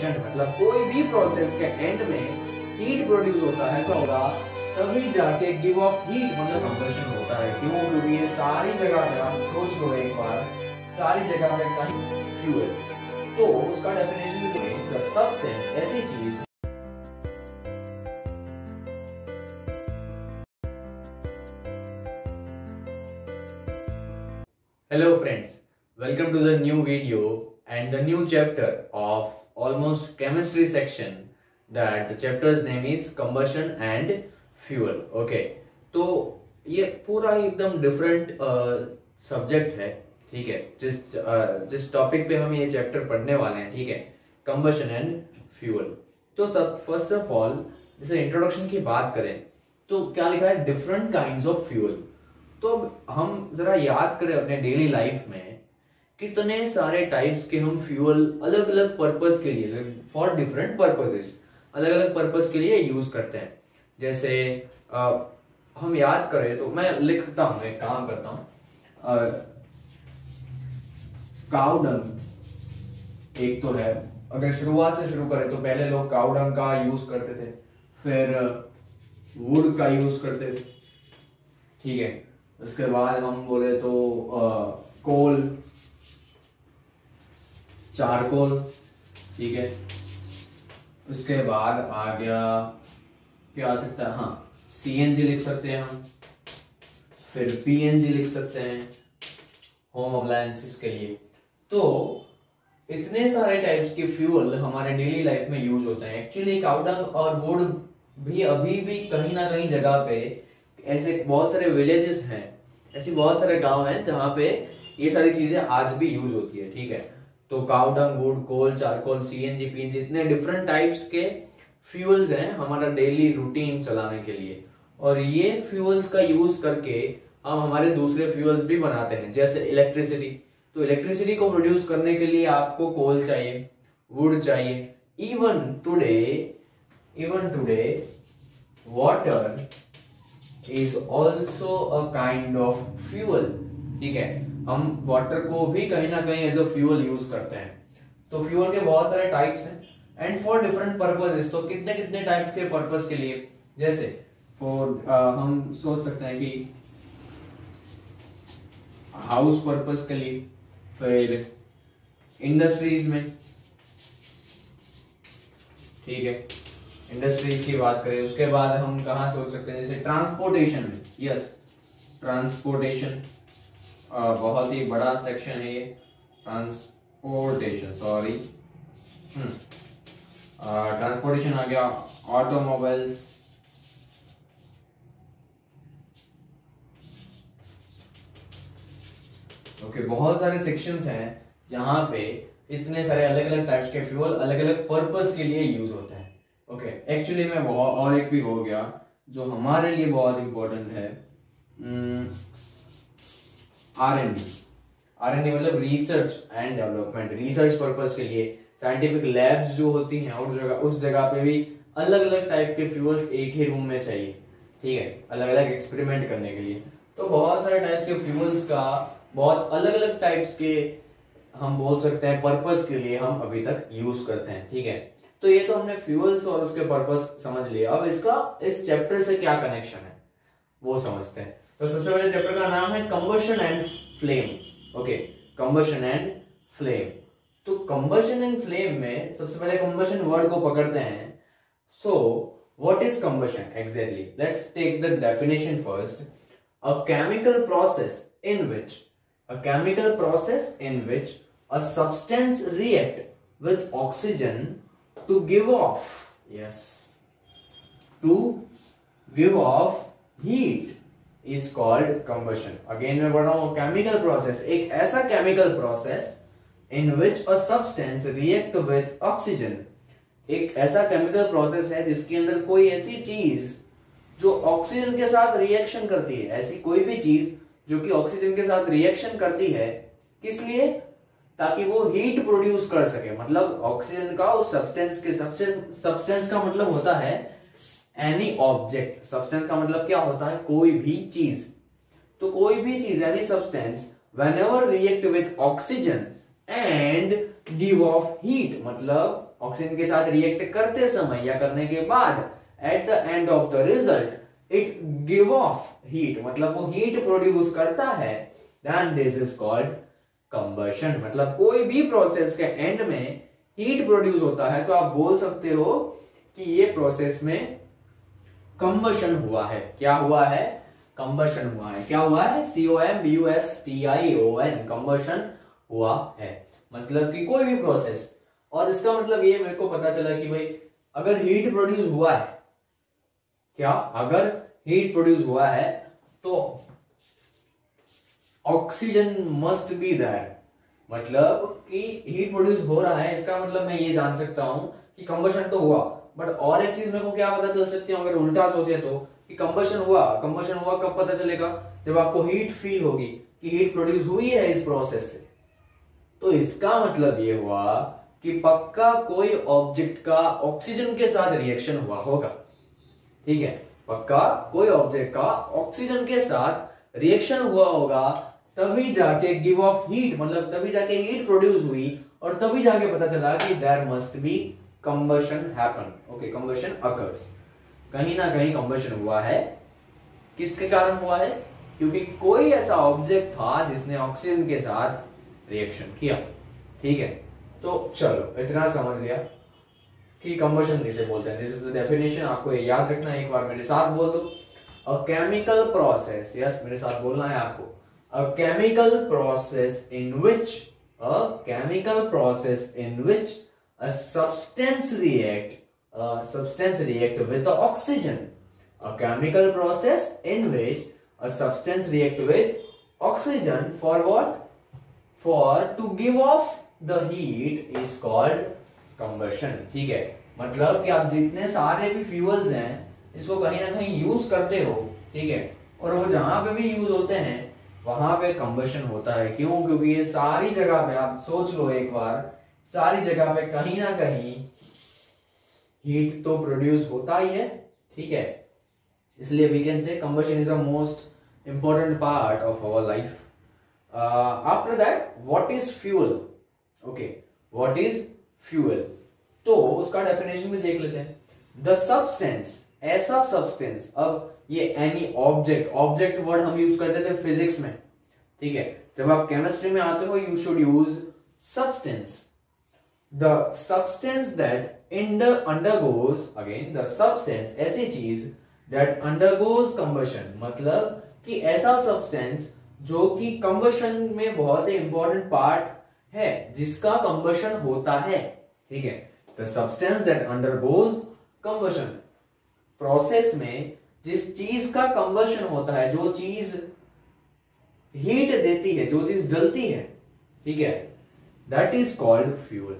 Combustion, मतलब कोई भी प्रोसेस के एंड में हीट प्रोड्यूस होता है तो होगा तभी जाके गिव ऑफ हीट मतलब कंबशन होता है। क्यों? क्योंकि ये सारी जगह पे आप सोच लो एक बार, सारी जगह पे कहीं फ्यूल, तो उसका डेफिनेशन भी द सब्सटेंस ऐसी चीज। Hello friends, welcome to the new video and the new chapter of almost chemistry section. That the chapter's name is combustion and fuel. Okay, तो ये पूरा एकदम डिफरेंट सब्जेक्ट है, ठीक है। जिस टॉपिक पे हम ये चैप्टर पढ़ने वाले हैं, ठीक है, कंबशन एंड फ्यूल। तो सब फर्स्ट ऑफ ऑल जैसे इंट्रोडक्शन की बात करें तो क्या लिखा है, डिफरेंट काइंड्स ऑफ फ्यूल। तो हम जरा याद करें अपने डेली लाइफ में कितने सारे टाइप्स के हम फ्यूल अलग अलग पर्पस के लिए, फॉर डिफरेंट पर्पसेस, अलग अलग पर्पस के लिए यूज करते हैं। जैसे हम याद करें तो मैं लिखता हूं, एक काम करता हूं। काऊ डंग एक तो है, अगर शुरुआत से शुरू करें तो पहले लोग काऊ डंग का यूज करते थे, फिर वुड का यूज करते थे, ठीक है। उसके बाद हम बोले तो कोल, चारकोल, ठीक है। उसके बाद आ गया क्या आ सकता है, हाँ सीएनजी लिख सकते हैं हम, फिर पीएनजी लिख सकते हैं होम अप्लायंसेस के लिए। तो इतने सारे टाइप्स के फ्यूल हमारे डेली लाइफ में यूज होते हैं। एक्चुअली काऊ डंग और वुड भी अभी भी कहीं ना कहीं जगह पे ऐसे बहुत सारे विलेजेस हैं, ऐसी बहुत सारे गांव हैं जहां पे ये सारी चीजें आज भी यूज होती है, ठीक है। तो cow dung, wood, coal, charcoal, CNG, PNG, इतने डिफरेंट टाइप्स के फ्यूल्स हैं हमारा डेली रूटीन चलाने के लिए। और ये फ्यूल्स का यूज करके हम हमारे दूसरे फ्यूल्स भी बनाते हैं, जैसे इलेक्ट्रिसिटी। तो इलेक्ट्रिसिटी को प्रोड्यूस करने के लिए आपको कोल चाहिए, वुड चाहिए। Even today water is also a kind of fuel, ठीक है। हम वाटर को भी कहीं ना कहीं एज अ फ्यूल यूज करते हैं। तो फ्यूल के बहुत सारे टाइप्स हैं एंड फॉर डिफरेंट पर्पसेस। तो कितने कितने टाइप्स के पर्पस के लिए, जैसे फॉर हम सोच सकते हैं कि हाउस पर्पस के लिए, फिर इंडस्ट्रीज में, ठीक है, इंडस्ट्रीज की बात करें। उसके बाद हम कहाँ सोच सकते हैं, जैसे ट्रांसपोर्टेशन में, यस ट्रांसपोर्टेशन बहुत ही बड़ा सेक्शन है ये, ट्रांसपोर्टेशन, सॉरी ट्रांसपोर्टेशन आ गया, ऑटोमोबाइल्स, ओके, बहुत सारे सेक्शंस हैं जहां पे इतने सारे अलग अलग टाइप्स के फ्यूल अलग अलग पर्पस के लिए यूज होते हैं। ओके, एक्चुअली में बहुत और एक भी हो गया जो हमारे लिए बहुत इंपॉर्टेंट है, आर एन डी मतलब research and development. Research purpose के लिए साइंटिफिक लैब्स जो होती हैं उस जगह पे भी अलग अलग टाइप के फ्यूल्स एक ही रूम में चाहिए, ठीक है, अलग अलग एक्सपेरिमेंट करने के लिए। तो बहुत सारे टाइप्स के फ्यूल्स का बहुत अलग अलग टाइप्स के हम बोल सकते हैं पर्पस के लिए हम अभी तक यूज करते हैं, ठीक है। तो ये तो हमने फ्यूल्स और उसके पर्पस समझ लिया। अब इसका इस चैप्टर से क्या कनेक्शन है वो समझते हैं। तो सबसे पहले चैप्टर का नाम है combustion and flame. Okay, combustion and flame. तो कंबशन एंड फ्लेम में सबसे पहले कंबशन वर्ड को पकड़ते हैं। So what is combustion exactly? Let's take the definition first. A chemical process in which a substance react with oxygen to give off heat is called combustion. Again मैं बोल रहा हूँ chemical process, एक ऐसा chemical process in which a substance react with oxygen, एक ऐसा chemical process है जिसके अंदर कोई ऐसी चीज जो ऑक्सीजन के साथ रिएक्शन करती है, ऐसी कोई भी चीज जो कि ऑक्सीजन के साथ रिएक्शन करती है, किस लिए? ताकि वो हीट प्रोड्यूस कर सके। मतलब ऑक्सीजन का उस सब्सटेंस का मतलब होता है एनी ऑब्जेक्ट। सब्सटेंस का मतलब क्या होता है? कोई भी चीज। तो कोई भी चीज any substance whenever react with oxygen and give off heat, मतलब ऑक्सीजन के साथ रिएक्ट करते समय या करने के बाद at the end of the result it give off heat, मतलब वो हीट प्रोड्यूस करता है, then this is called combustion. मतलब कोई भी प्रोसेस के एंड में हीट प्रोड्यूस होता है तो आप बोल सकते हो कि ये प्रोसेस में कंबशन हुआ है। क्या हुआ है? कंबशन हुआ है। क्या हुआ है? COMBUSTION, कंबशन हुआ है। मतलब कि कोई भी प्रोसेस, और इसका मतलब ये मेरे को पता चला कि भाई अगर हीट प्रोड्यूस हुआ है, क्या अगर हीट प्रोड्यूस हुआ है तो ऑक्सीजन मस्ट बी देयर, मतलब कि हीट प्रोड्यूस हो रहा है, इसका मतलब मैं ये जान सकता हूं कि कंबशन तो हुआ। बट और एक चीज मेरे को क्या पता चल सकती है अगर उल्टा सोचे तो, कि कंबशन हुआ कब पता चलेगा? जब आपको हीट फील होगी कि हीट प्रोड्यूस हुई है इस प्रोसेस से। तो इसका मतलब ये हुआ कि पक्का कोई ऑब्जेक्ट का ऑक्सीजन के साथ रिएक्शन हुआ होगा। ठीक है, पक्का कोई ऑब्जेक्ट का ऑक्सीजन के साथ रिएक्शन हुआ होगा, तभी जाके गिव ऑफ हीट, मतलब तभी जाके हीट प्रोड्यूस हुई, और तभी जाके पता चला कि there must be combustion happen. Okay, combustion occurs, कहीं ना कहीं कंबशन हुआ है। किसके कारण हुआ है? क्योंकि कोई ऐसा ऑब्जेक्ट था जिसने ऑक्सीजन के साथ रिएक्शन किया। ठीक है, तो चलो इतना समझ लिया कि कंबशन किसे बोलते हैं। दिस इज द डेफिनेशन, आपको ये याद रखना है। एक बार मेरे साथ बोल दो, अ केमिकल प्रोसेस, यस मेरे साथ बोलना है आपको, अ chemical process in which a substance react with the oxygen. A chemical process in which a substance react with oxygen for what? For to give off the heat is called combustion. ठीक है, मतलब कि आप जितने सारे भी fuels हैं इसको कहीं ना कहीं यूज करते हो, ठीक है, और वो जहां पे भी यूज होते हैं वहां पे कंबशन होता है। क्यों? क्योंकि ये सारी जगह पे, आप सोच लो एक बार, सारी जगह पे कहीं ना कहीं हीट तो प्रोड्यूस होता ही है। ठीक है, इसलिए we can say combustion is the most important part of our life. After that what is fuel? Okay, what is fuel? तो उसका डेफिनेशन भी देख लेते हैं। द सब्सटेंस, ऐसा सब्सटेंस, अब ये एनी ऑब्जेक्ट वर्ड हम यूज करते थे फिजिक्स में। ठीक है, जब आप केमिस्ट्री में आते हो you should use substance. The substance that undergoes, again the substance, ऐसी चीज that undergoes combustion, मतलब कि ऐसा substance जो कि combustion में बहुत ही important part है, जिसका combustion होता है। ठीक है, the substance that undergoes combustion, process में जिस चीज का combustion होता है, जो चीज heat देती है, जो चीज जलती है, ठीक है, that is called fuel.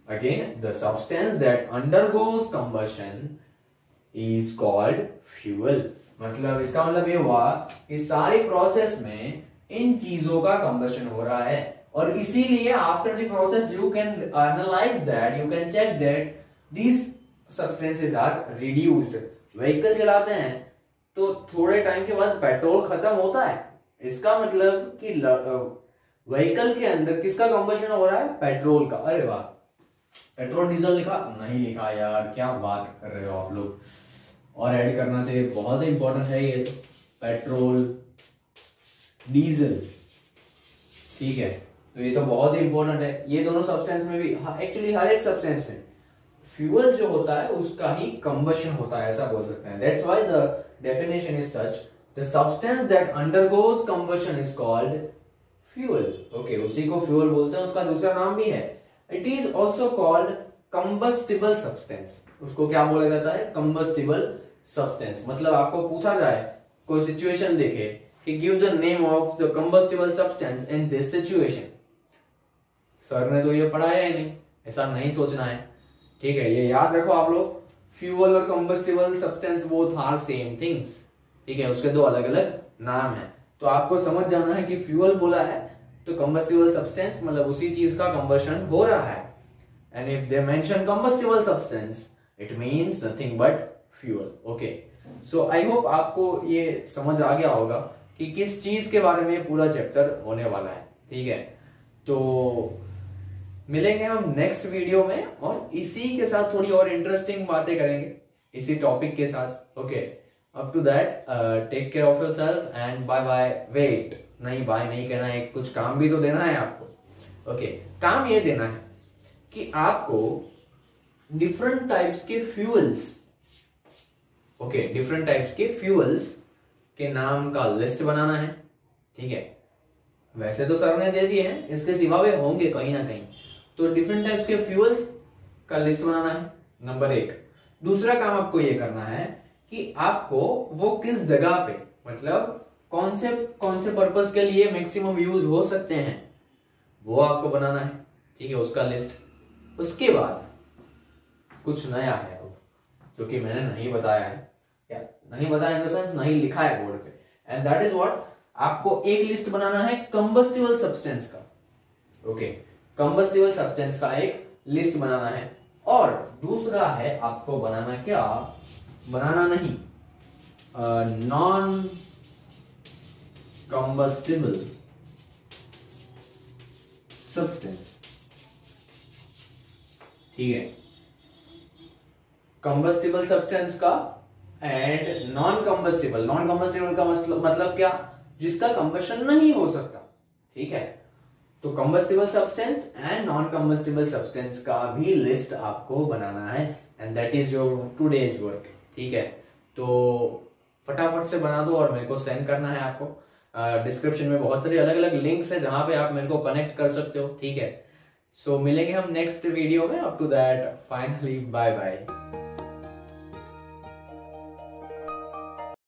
Again, the substance that undergoes combustion is called fuel. मतलब इसका मतलब ये हुआ कि सारी प्रोसेस में इन चीजों का कंबशन हो रहा है, और इसीलिए after the process you can analyse that, you can check that these substances are reduced. Vehicle चलाते हैं तो थोड़े टाइम के बाद पेट्रोल खत्म होता है, इसका मतलब कि व्हीकल के अंदर किसका कंबशन हो रहा है? पेट्रोल का। अरे वाह, पेट्रोल डीजल लिखा नहीं लिखा यार, क्या बात कर रहे हो आप लोग, और ऐड करना चाहिए, बहुत ही इंपॉर्टेंट है ये तो, पेट्रोल डीजल। ठीक है, तो ये तो बहुत ही इंपॉर्टेंट है। ये दोनों सब्सटेंस में भी, एक्चुअली हर एक सब्सटेंस में फ्यूल जो होता है उसका ही कंबशन होता है, ऐसा बोल सकते हैं। That's why the definition is such, the substance that undergoes combustion is called fuel. Okay, उसी को फ्यूल बोलते हैं, उसका दूसरा नाम भी है, it is also called combustible substance. उसको क्या बोला जाता है? Combustible substance. मतलब आपको पूछा जाए, कोई सिचुएशन देखे कि give the name of the combustible substance in this situation, sir ने तो ये पढ़ाया ही नहीं, ऐसा नहीं सोचना है। ठीक है, ये याद रखो आप लोग, फ्यूल और combustible substance both are same things. ठीक है, उसके दो अलग अलग नाम है, तो आपको समझ जाना है कि फ्यूल बोला है तो कंबस्टिबल सब्सटेंस मतलब उसी चीज का कंबशन हो रहा है, and if they mention combustible substance it means nothing but fuel. Okay, so I hope आपको ये समझ आ गया होगा कि किस चीज के बारे में पूरा चैप्टर होने वाला है। ठीक है, तो मिलेंगे हम नेक्स्ट वीडियो में और इसी के साथ थोड़ी और इंटरेस्टिंग बातें करेंगे इसी टॉपिक के साथ। Okay, up to that take care of yourself and bye bye. Wait, नहीं बाय नहीं कहना है, कुछ काम भी तो देना है आपको। ओके, काम ये देना है कि आपको डिफरेंट टाइप्स के फ्यूल्स, ओके, डिफरेंट टाइप्स के फ्यूल्स के नाम का लिस्ट बनाना है। ठीक है, वैसे तो सर ने दे दिए हैं, इसके सिवा भी होंगे कहीं ना कहीं। तो डिफरेंट टाइप्स के फ्यूल्स का लिस्ट बनाना है, नंबर 1। दूसरा काम आपको ये करना है कि आपको वो किस जगह पे, मतलब कौन से पर्पस के लिए मैक्सिमम यूज हो सकते हैं, वो आपको बनाना है। ठीक है, उसका लिस्ट। उसके बाद कुछ नया है अब, जो कि मैंने नहीं बताया है, या नहीं बताया इन द सेंस नहीं लिखा है बोर्ड पे, एंड दैट इज व्हाट, आपको एक लिस्ट बनाना है कंबस्टिबल सब्सटेंस का। ओके, कंबस्टिबल सब्सटेंस का एक लिस्ट बनाना है। और दूसरा है आपको बनाना, क्या बनाना नहीं, नॉन कंबस्टिबल सब्सटेंस। ठीक है, कंबस्टिबल सब्सटेंस का एंड नॉन कंबस्टिबल का मतलब क्या, जिसका कंबशन नहीं हो सकता। ठीक है, तो combustible substance and non combustible substance का भी लिस्ट आपको बनाना है, and that is your today's work. ठीक है, तो फटाफट से बना दो और मेरे को सेंड करना है आपको। डिस्क्रिप्शन में बहुत सारे अलग अलग लिंक्स है जहां पे आप मेरे को कनेक्ट कर सकते हो। ठीक है, सो मिलेंगे हम नेक्स्ट वीडियो में। Up to that finally bye bye.